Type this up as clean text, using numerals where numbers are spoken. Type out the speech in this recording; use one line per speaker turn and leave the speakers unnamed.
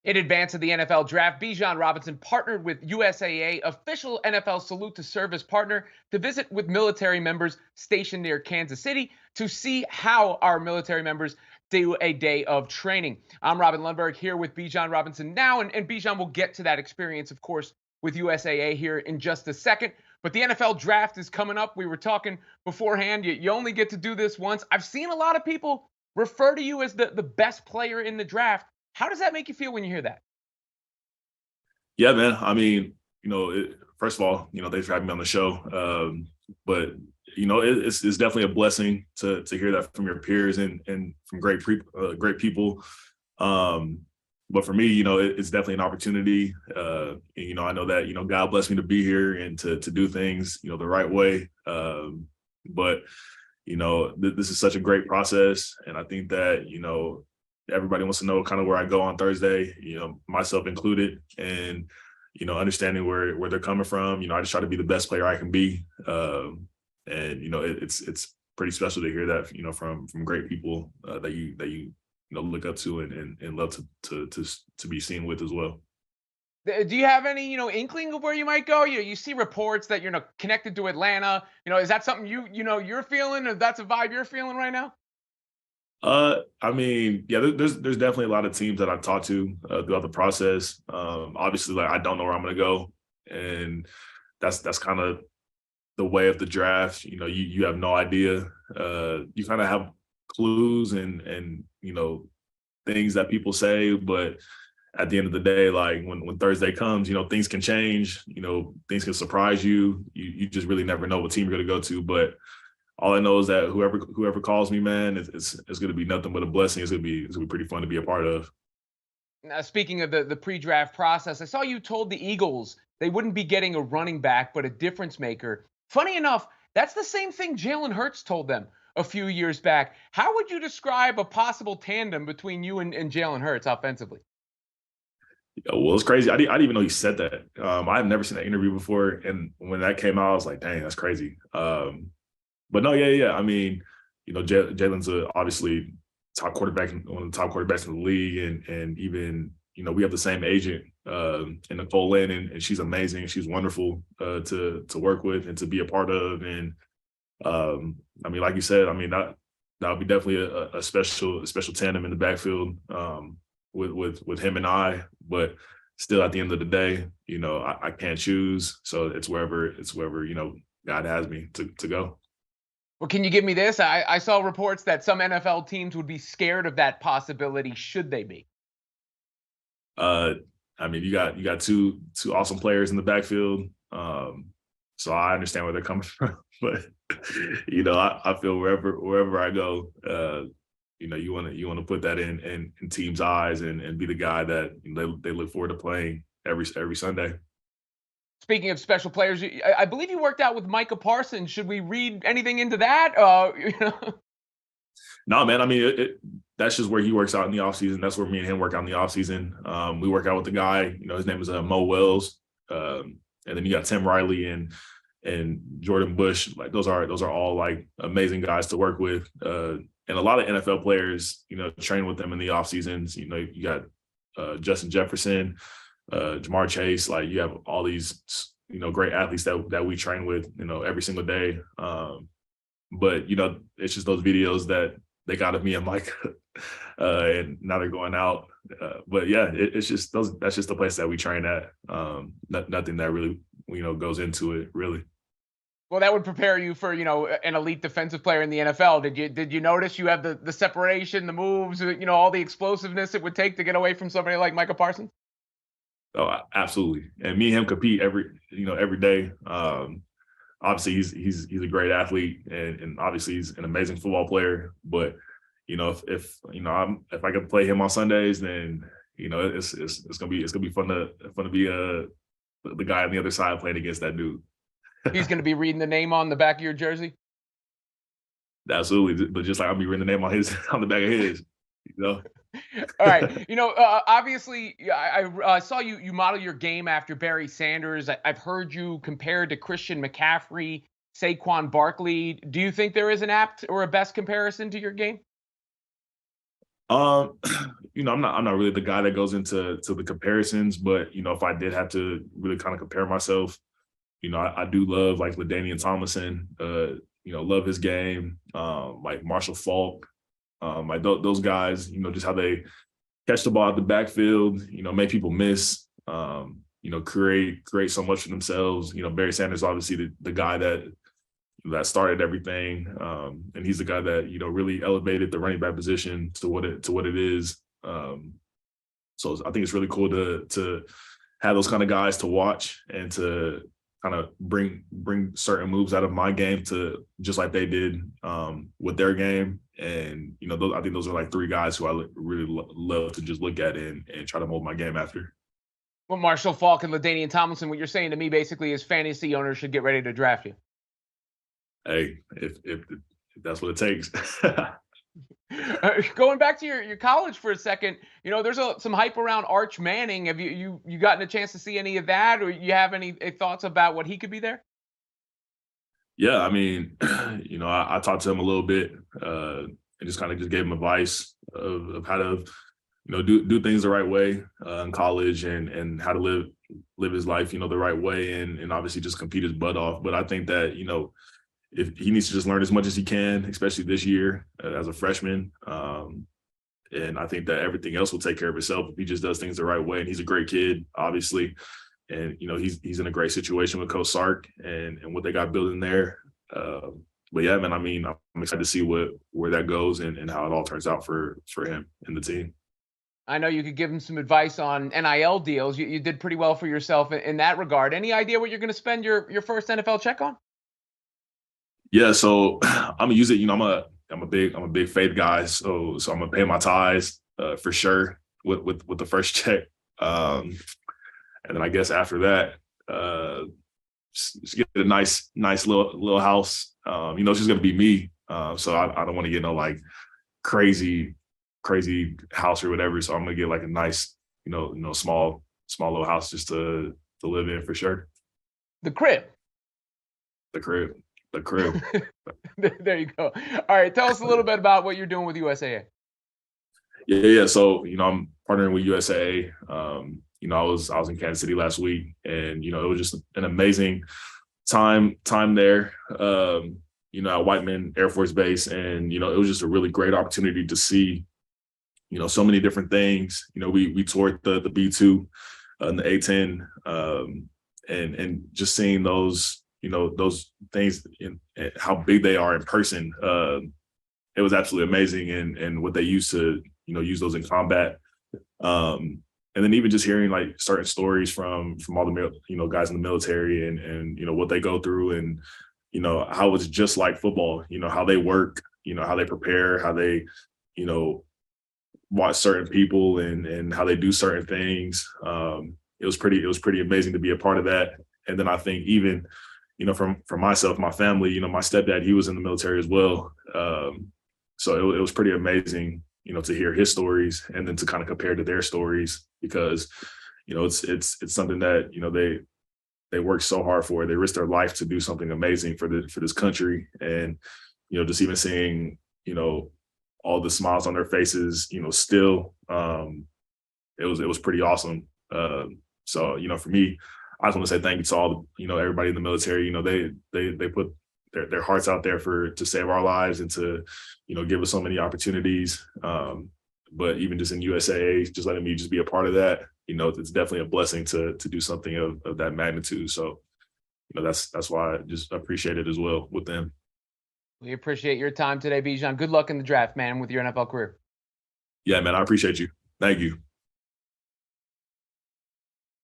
In advance of the NFL draft, Bijan Robinson partnered with USAA, official NFL salute to service partner, to visit with military members stationed near Kansas City to see how our military members do a day of training. I'm Robin Lundberg here with Bijan Robinson now, and Bijan will get to that experience, of course, with USAA here in just a second. But the NFL draft is coming up. We were talking beforehand. You only get to do this once. I've seen a lot of people refer to you as the best player in the draft. How does that make you feel when you hear that?
Yeah, man. I mean, first of all, thanks for having me on the show. But it's definitely a blessing to hear that from your peers and from great people. But for me, it's definitely an opportunity. I know that God blessed me to be here and to do things the right way. But this is such a great process, and I think that everybody wants to know kind of where I go on Thursday, myself included, and understanding where they're coming from. I just try to be the best player I can be, and it's pretty special to hear that from great people that you look up to and love to be seen with as well.
Do you have any, inkling of where you might go? You see reports that you're connected to Atlanta. Is that something you're feeling, or that's a vibe you're feeling right now?
I mean, yeah, there's definitely a lot of teams that I've talked to throughout the process. Obviously, like I don't know where I'm going to go, and that's kind of the way of the draft. You have no idea. You kind of have clues and things that people say, but at the end of the day, like when Thursday comes, things can change. Things can surprise you. You just really never know what team you're going to go to, but all I know is that whoever calls me, man, it's going to be nothing but a blessing. It's going to be pretty fun to be a part of.
Now, speaking of the pre-draft process, I saw you told the Eagles they wouldn't be getting a running back, but a difference maker. Funny enough, that's the same thing Jalen Hurts told them a few years back. How would you describe a possible tandem between you and Jalen Hurts offensively?
Yeah, well, it's crazy. I didn't even know he said that. I've never seen that interview before, and when that came out, I was like, "Dang, that's crazy." But no, yeah. I mean, Jalen's obviously top quarterback, one of the top quarterbacks in the league, and even we have the same agent in Nicole Lynn, and she's amazing. She's wonderful to work with and to be a part of. And I mean, like you said, I mean that would be definitely a special tandem in the backfield with him and I. But still, at the end of the day, I can't choose, so it's wherever God has me to go.
Well, can you give me this? I saw reports that some NFL teams would be scared of that possibility. Should they be?
Uh, I mean, you got two awesome players in the backfield, so I understand where they're coming from. But I feel wherever I go, you want to put that in teams' eyes and be the guy that they look forward to playing every Sunday.
Speaking of special players, I believe you worked out with Micah Parsons. Should we read anything into that?
No, man. I mean, that's just where he works out in the offseason. That's where me and him work out in the offseason. We work out with the guy. His name is Mo Wells, and then you got Tim Riley and Jordan Bush. Like those are all like amazing guys to work with. And a lot of NFL players, train with them in the off seasons. You got Justin Jefferson, Jamar Chase. Like you have all these, great athletes that we train with, every single day. But it's just those videos that they got of me and Mike, and now they're going out. But yeah, it's just that's just the place that we train at. Nothing that really goes into it really.
Well, that would prepare you for an elite defensive player in the NFL. Did you notice you have the separation, the moves, all the explosiveness it would take to get away from somebody like Micah Parsons?
Oh, absolutely. And me and him compete every day. Obviously he's a great athlete and obviously he's an amazing football player. But if I can play him on Sundays, then it's gonna be fun to be the guy on the other side playing against that dude.
He's going to be reading the name on the back of your jersey.
Absolutely, but just like I'll be reading the name on his on the back of his.
All right. Obviously, I saw you model your game after Barry Sanders. I've heard you compared to Christian McCaffrey, Saquon Barkley. Do you think there is an apt or a best comparison to your game?
Um, I'm not really the guy that goes into the comparisons, but if I did have to really kind of compare myself, I do love like LaDainian Tomlinson. Love his game. Like Marshall Falk. Like those guys. Just how they catch the ball at the backfield. Make people miss. Create so much for themselves. Barry Sanders, obviously the guy that started everything, and he's the guy that really elevated the running back position to what it is. So I think it's really cool to have those kind of guys to watch and to kind of bring certain moves out of my game to just like they did with their game. And I think those are like three guys who I really love to just look at and try to mold my game after.
Well, Marshall Falk and LaDainian Tomlinson, what you're saying to me basically is fantasy owners should get ready to draft you.
Hey, if that's what it takes.
Going back to your college for a second, there's some hype around Arch Manning. Have you gotten a chance to see any of that, or you have any thoughts about what he could be there?
Yeah, I mean, I talked to him a little bit and just kind of just gave him advice of how to, do things the right way in college and how to live his life, the right way, and obviously just compete his butt off. But I think that, if he needs to just learn as much as he can, especially this year as a freshman. And I think that everything else will take care of itself if he just does things the right way. And he's a great kid, obviously. And, he's in a great situation with Coach Sark and what they got building there. But yeah, man, I mean, I'm excited to see where that goes and how it all turns out for him and the team.
I know you could give him some advice on NIL deals. You did pretty well for yourself in that regard. Any idea what you're going to spend your first NFL check on?
Yeah, so I'm gonna use it. I'm a big faith guy, so I'm gonna pay my tithes for sure with the first check, and then I guess after that, just get a nice little house. It's just gonna be me, so I don't want to get no like crazy house or whatever. So I'm gonna get like a nice, small little house just to live in for sure.
The crib.
The crib. The crib.
There you go. All right, tell us a little bit about what you're doing with USAA.
Yeah. So I'm partnering with USAA. I was in Kansas City last week, and it was just an amazing time there. At Whiteman Air Force Base, and it was just a really great opportunity to see, so many different things. We toured the B2 and the A10, and just seeing those. Those things and how big they are in person. It was absolutely amazing, and what they used to, use those in combat. And then even just hearing like certain stories from all the guys in the military and what they go through, and how it's just like football. How they work. How they prepare. How they watch certain people and how they do certain things. It was pretty amazing to be a part of that. And then I think even from myself, my family, my stepdad, he was in the military as well. So it was pretty amazing, to hear his stories and then to kind of compare to their stories, because, it's something that, they work so hard for. They risk their life to do something amazing for this country. And, just even seeing, all the smiles on their faces, still, it was pretty awesome. So, for me, I just want to say thank you to all everybody in the military. They put their hearts out there to save our lives and to, give us so many opportunities. But even just in USAA, just letting me just be a part of that, it's definitely a blessing to do something of that magnitude. So, that's why I just appreciate it as well with them.
We appreciate your time today, Bijan. Good luck in the draft, man, with your NFL career.
Yeah, man, I appreciate you. Thank you.